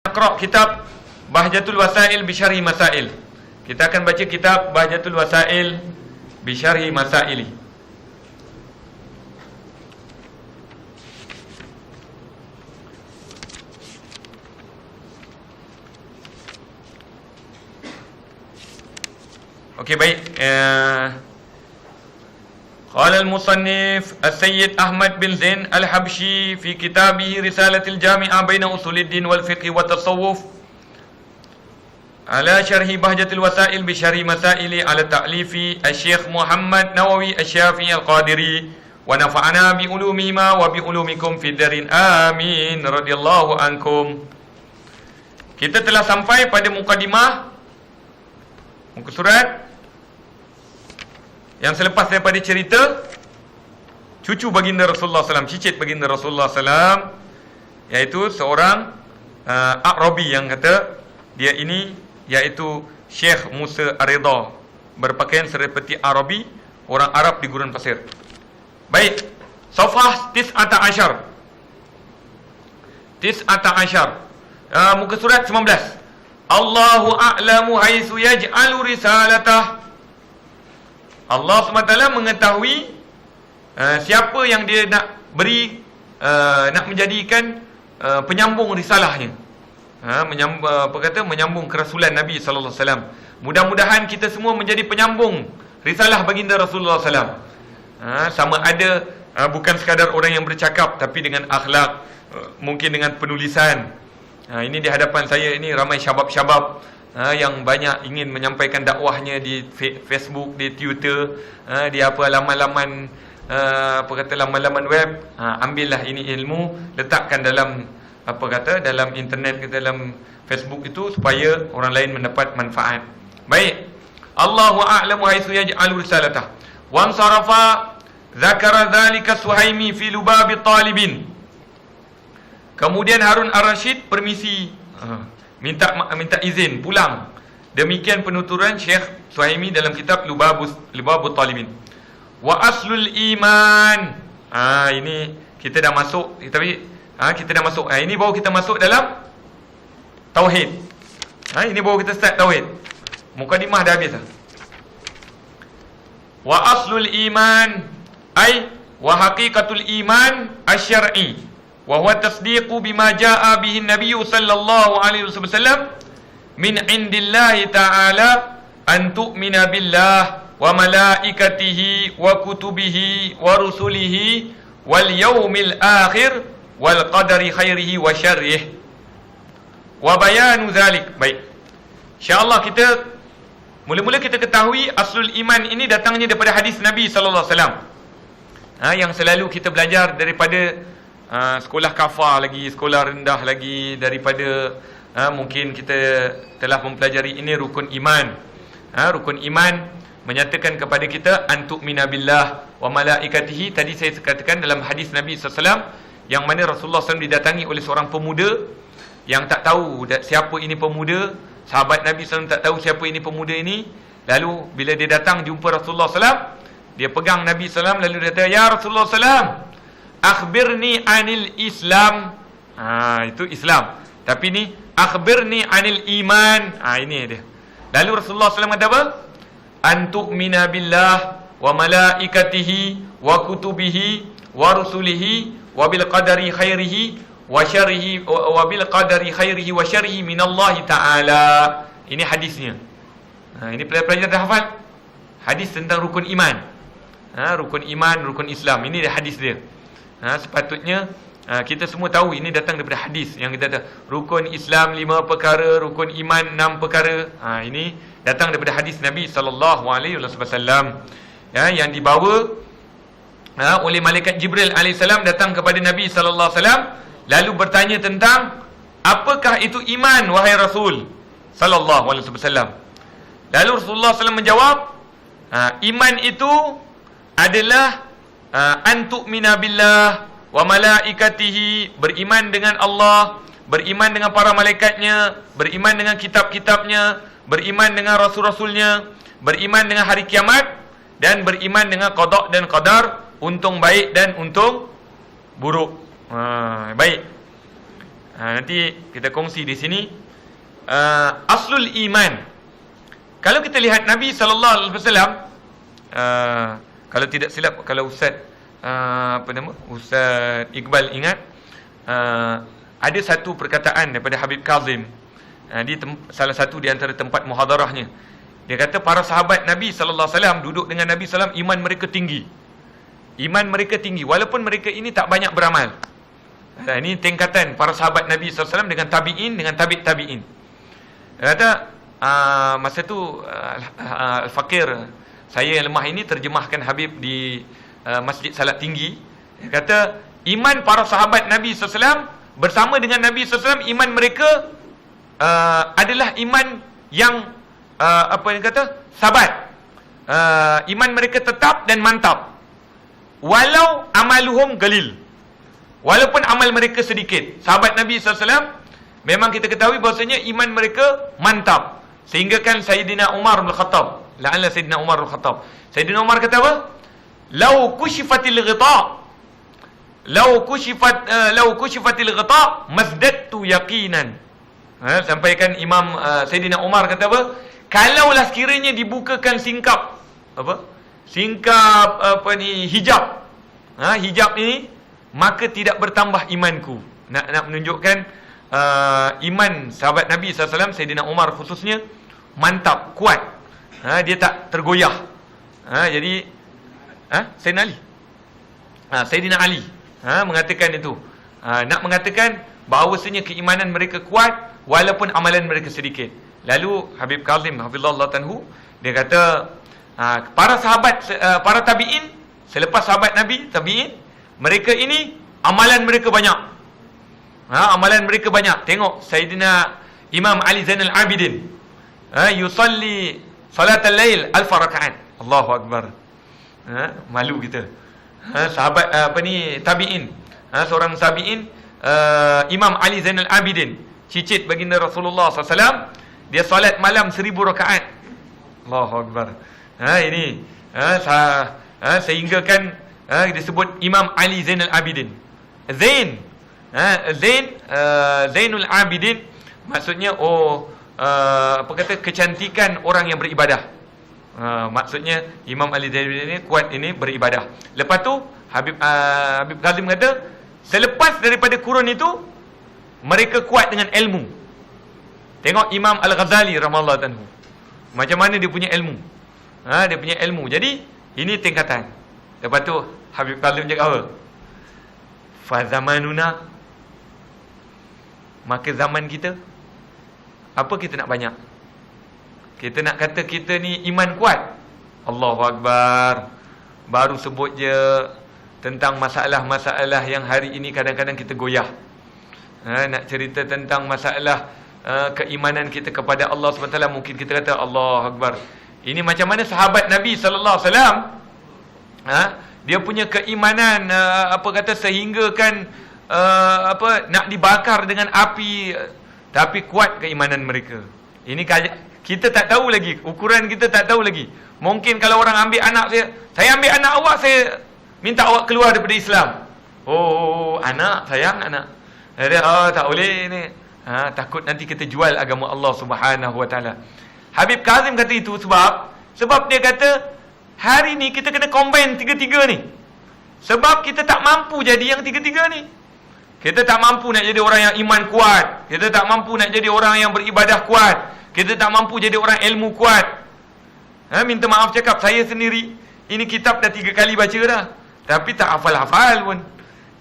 Naqra' kitab Bahjatul Wasail bi Syarhi Masail. Kita akan baca kitab Bahjatul Wasail bi Syarhi Masaili. Okey, baik. Qala al-musannif As-Sayyid Ahmad bin Zain Al-Habshi fi kitabih Risalatil Jami'ah baina Usuluddin wal Fiqh wa Tasawuf ala syarhi Bahjatil Wasail bi Syarhi Masaili ala ta'lifi Asy-Syaikh Muhammad Nawawi Asy-Syafi'i Al-Qadiri wa nafa'ana bi ulumihima wa bi ulumikum fid darin amin radhiyallahu ankum. Kita telah sampai pada mukadimah muka surat yang selepas daripada cerita cucu baginda Rasulullah SAW, cicit baginda Rasulullah SAW, iaitu seorang A'rabi yang kata dia ini iaitu Syekh Musa Ar-Ridha, berpakaian seperti Arabi, orang Arab di gurun pasir. Baik, Safhah 19. Muka surat 19. Allahu a'lamu haitsu yaj'alu risalatah. Allah SWT mengetahui siapa yang dia nak beri, nak menjadikan penyambung risalahnya, menyambung kerasulan Nabi sallallahu alaihi wasallam. Mudah-mudahan kita semua menjadi penyambung risalah baginda Rasulullah SAW. Sama ada bukan sekadar orang yang bercakap, tapi dengan akhlak, mungkin dengan penulisan. Ini di hadapan saya ini ramai syabab-syabab yang banyak ingin menyampaikan dakwahnya di Facebook, di Twitter, di laman-laman laman-laman web. Ambillah ini ilmu, letakkan dalam dalam internet, dalam Facebook itu, supaya orang lain mendapat manfaat. Baik. Allahu a'lamu haitsu yaj'alu risalatah. Wa ansarafa dzakara dzalika Suhaimi fi Lubab Talibin. Kemudian Harun Ar-Rasyid permisi, minta izin pulang. Demikian penuturan Syekh Suhaimi dalam kitab Lubabut Talibin. Wa aslul iman. Ini kita dah masuk, tapi kita dah masuk. Ini baru kita masuk dalam tauhid. Ini baru kita start tauhid. Mukadimah dah habis. Wa aslul iman ay wa haqiqatul iman asy-syar'i wa huwa tasdiqu bima jaa bihi an-nabiy sallallahu alaihi wasallam min indillahi ta'ala an tu'mina billah wa malaikatihi wa kutubihi wa rusulihi wal yaumil akhir wal qadari khairihi wa syarrihi wa bayanu dzalik. Baik, insyaallah kita mula-mula kita ketahui aslul iman ini datangnya daripada hadis Nabi sallallahu alaihi wasallam. Yang selalu kita belajar daripada sekolah kafar lagi, sekolah rendah lagi, daripada mungkin kita telah mempelajari ini rukun iman. Rukun iman menyatakan kepada kita antu'mina billah wa malaikatihi. Tadi saya katakan dalam hadis Nabi SAW, yang mana Rasulullah SAW didatangi oleh seorang pemuda yang tak tahu siapa ini pemuda. Sahabat Nabi SAW tak tahu siapa ini pemuda ini. Lalu bila dia datang jumpa Rasulullah SAW, dia pegang Nabi SAW, lalu dia kata, ya Rasulullah SAW, akhbirni anil Islam. Itu Islam. Tapi ni akhbirni anil iman. Ini dia. Lalu Rasulullah SAW kata apa? Antu'mina billah wa malaikatihi wa kutubihi wa rusulihi wa bil qadari khairihi wa syarrihi wa bil qadari khairihi wa syarrihi minallahi ta'ala. Ini hadisnya. Ini pelajar dah hafal hadis tentang rukun iman. Rukun iman, rukun Islam. Ini dia hadis dia. Sepatutnya kita semua tahu ini datang daripada hadis yang kita kata rukun Islam 5 perkara, rukun iman 6 perkara. Ini datang daripada hadis Nabi sallallahu alaihi wasallam, yang dibawa oleh malaikat Jibril alaihissalam datang kepada Nabi sallallahu alaihi wasallam, lalu bertanya tentang apakah itu iman wahai Rasul sallallahu alaihi wasallam. Lalu Rasulullah SAW menjawab, iman itu adalah antu'mina billah wa malaikatihi, beriman dengan Allah, beriman dengan para malaikatnya, beriman dengan kitab-kitabnya, beriman dengan rasul-rasulnya, beriman dengan hari kiamat, dan beriman dengan qada dan qadar, untung baik dan untung buruk. Baik. Nanti kita kongsi di sini. Aslul iman. Kalau kita lihat Nabi SAW, kalau tidak silap, kalau Ustaz Ustaz Iqbal ingat, ada satu perkataan daripada Habib Kazim di salah satu di antara tempat muhadarahnya. Dia kata para sahabat Nabi SAW duduk dengan Nabi SAW, iman mereka tinggi. Iman mereka tinggi walaupun mereka ini tak banyak beramal. Ini tingkatan para sahabat Nabi SAW dengan tabi'in, dengan tabi'in. Dia kata masa tu Al-Fakir saya yang lemah ini terjemahkan Habib di Masjid Salat Tinggi. Dia kata iman para sahabat Nabi SAW bersama dengan Nabi SAW, iman mereka adalah iman yang sabat. Iman mereka tetap dan mantap. Walau amaluhum galil, walaupun amal mereka sedikit. Sahabat Nabi SAW memang kita ketahui bahasanya iman mereka mantap. Sehingga kan Sayyidina Umar bin Khattab, la'alla Sayyidina Umar bin Khattab, Sayyidina Umar kata apa? Lau kushifatil ghita mazdattu yaqinan. Sampaikan Imam Sayyidina Umar kata apa? Kalaulah sekiranya dibukakan singkap hijab, hijab ini, maka tidak bertambah imanku. Nak menunjukkan iman sahabat Nabi SAW, Sayyidina Umar khususnya mantap, kuat. Dia tak tergoyah. Jadi Sayyidina Ali mengatakan itu. Nak mengatakan bahawasanya keimanan mereka kuat walaupun amalan mereka sedikit. Lalu Habib Kazim hafizallahu tanhu, dia kata para sahabat, para tabi'in selepas sahabat Nabi, tabi'in, mereka ini amalan mereka banyak. Amalan mereka banyak. Tengok Sayyidina Imam Ali Zainal Abidin, yusalli salatul lail 1000 rakaat. Allahu Akbar. Malu kita. Sahabat tabi'in, seorang tabi'in, Imam Ali Zainal Abidin, cicit baginda Rasulullah SAW, dia salat malam 1000 rakaat. Allahu Akbar. Ini sehingga kan disebut Imam Ali Zainal Abidin. Zainul Abidin maksudnya kecantikan orang yang beribadah. Maksudnya Imam Ali Zainal Abidin ini kuat ini beribadah. Lepas tu Habib Kazim kata selepas daripada kurun itu mereka kuat dengan ilmu. Tengok Imam Al-Ghazali rahimahullah anhu, macam mana dia punya ilmu. Dia punya ilmu. Jadi ini tingkatan. Lepas tu Habib Kazim cakap apa? Fa zamanuna, maka zaman kita, apa kita nak banyak? Kita nak kata kita ni iman kuat. Allahu Akbar. Baru sebut je tentang masalah-masalah yang hari ini kadang-kadang kita goyah. Nak cerita tentang masalah keimanan kita kepada Allah SWT, mungkin kita kata Allahu Akbar. Ini macam mana sahabat Nabi SAW, dia punya keimanan sehingga kan nak dibakar dengan api, tapi kuat keimanan mereka. Ini kita tak tahu lagi, ukuran kita tak tahu lagi. Mungkin kalau orang ambil anak saya ambil anak awak, saya minta awak keluar daripada Islam. Anak, sayang anak. Tak boleh ni. Takut nanti kita jual agama Allah Subhanahu Wa Taala. Habib Kazim kata itu sebab dia kata hari ni kita kena combine tiga-tiga ni. Sebab kita tak mampu jadi yang tiga-tiga ni. Kita tak mampu nak jadi orang yang iman kuat. Kita tak mampu nak jadi orang yang beribadah kuat. Kita tak mampu jadi orang ilmu kuat. Minta maaf cakap, saya sendiri ini kitab dah 3 kali baca dah, tapi tak hafal-hafal pun.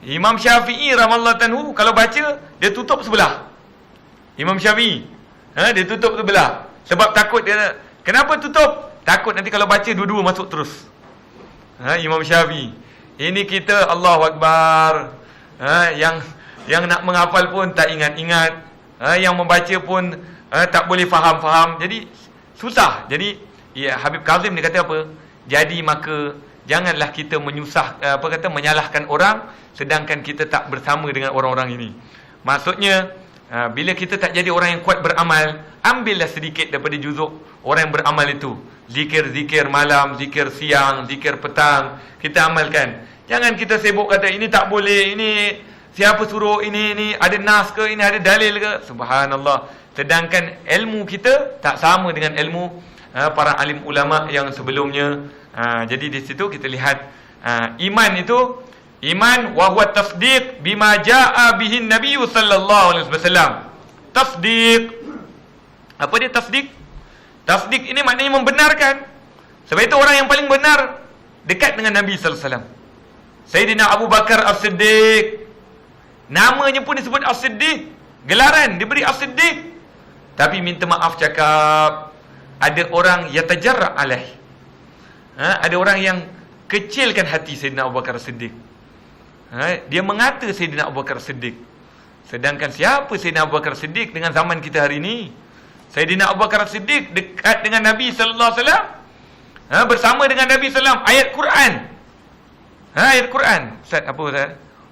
Imam Syafi'i rahimahullah tanhu kalau baca dia tutup sebelah. Imam Syafi'i dia tutup sebelah. Sebab takut dia. Kenapa tutup? Takut nanti kalau baca dua-dua masuk terus. Imam Syafi'i. Ini kita Allahu Akbar. Yang nak menghafal pun tak ingat-ingat. Yang membaca pun tak boleh faham-faham. Jadi susah. Jadi Habib Kazim dia kata apa? Jadi maka janganlah kita menyalahkan orang sedangkan kita tak bersama dengan orang-orang ini. Maksudnya bila kita tak jadi orang yang kuat beramal, ambillah sedikit daripada juzuk orang yang beramal itu. Zikir-zikir malam, zikir siang, zikir petang, kita amalkan. Jangan kita sibuk kata ini tak boleh, ini siapa suruh ini ada nas ke, ini ada dalil ke? Subhanallah. Sedangkan ilmu kita tak sama dengan ilmu para alim ulama yang sebelumnya. Jadi di situ kita lihat iman itu, iman wa huwa tasdiq bima jaa bihi Nabi sallallahu alaihi wasallam. Tasdiq. Apa dia tasdiq? Tasdiq ini maknanya membenarkan. Sebab itu orang yang paling benar dekat dengan Nabi sallallahu alaihi wasallam. Sayyidina Abu Bakar As-Siddiq. Namanya pun disebut As-Siddiq. Gelaran diberi As-Siddiq. Tapi minta maaf cakap, ada orang yatajarra alaih. Ada orang yang kecilkan hati Sayyidina Abu Bakar As-Siddiq. Dia mengata Sayyidina Abu Bakar As-Siddiq. Sedangkan siapa Sayyidina Abu Bakar As-Siddiq dengan zaman kita hari ini? Sayyidina Abu Bakar As-Siddiq dekat dengan Nabi sallallahu alaihi wasallam. Bersama dengan Nabi sallallahu ayat Quran. Ayat Quran. Ustaz, apa Ustaz?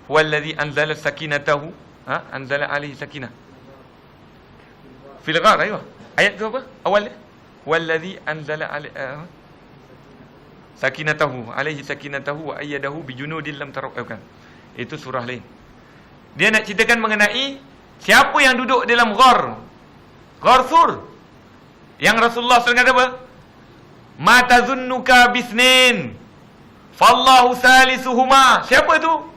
Huwallazi anzala sakinatahu, anzala alaihi sakinah. Fil ghar, ayuh. Ayat tu apa? Awal. Huwallazi anzala alaihi sakinatahu, alaihi sakinatahu wa ayyadahu bijunudin lam taraw. Bukan. Itu surah lain. Dia nak ceritakan mengenai siapa yang duduk dalam ghar. Ghar Sur. Yang Rasulullah SAW kata apa? Ma tazunnuka bisnin fallahu salisuhuma. Siapa tu?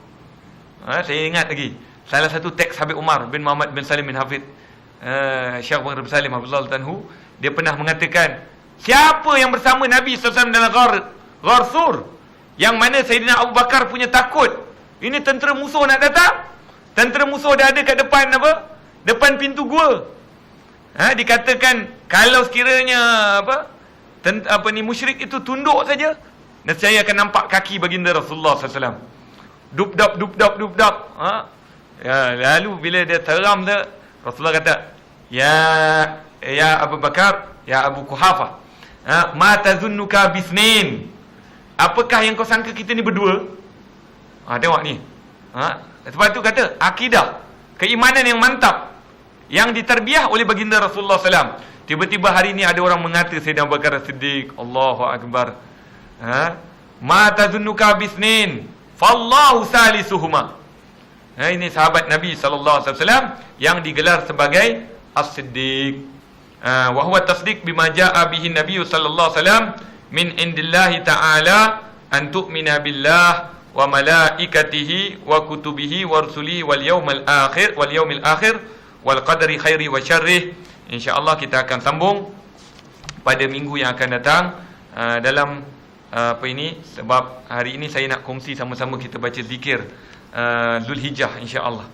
Saya ingat lagi. Salah satu teks Habib Umar bin Muhammad bin Salim bin Hafid, Syekh Bakar bin Salim Hafizullah Tanhu, dia pernah mengatakan, siapa yang bersama Nabi SAW dalam ghar Sur, yang mana Sayyidina Abu Bakar punya takut, ini tentera musuh nak datang. Tentera musuh dah ada kat depan apa? Depan pintu gua. Dikatakan kalau sekiranya musyrik itu tunduk saja, nescaya akan nampak kaki baginda Rasulullah SAW. Dubdab. Lalu bila dia teram tu, Rasulullah kata, Ya Abu Bakar, ya Abu Kuhafa, ma tazunnuka bisnin. Apakah yang kau sangka kita ni berdua? Tengok ni. Sebab tu kata akidah, keimanan yang mantap yang diterbiah oleh baginda Rasulullah SAW. Tiba-tiba hari ni ada orang mengata Sayyidina Abu Bakar As-Siddiq, Allahu Akbar. Ma tazunnuka bisnin fallahu salisuhuma. Ini sahabat Nabi sallallahu alaihi wasallam yang digelar sebagai As-Siddiq. Wa huwa tasdiq bima jaa bihi Nabi sallallahu alaihi wasallam min indillahi ta'ala an tu'mina billah wa malaikatihi wa kutubihi wa rusulihi wal yaumil akhir wal qadari khairi wa syarrih. InsyaAllah kita akan sambung pada minggu yang akan datang dalam sebab hari ini saya nak kongsi sama-sama kita baca zikir Zulhijjah insya-Allah.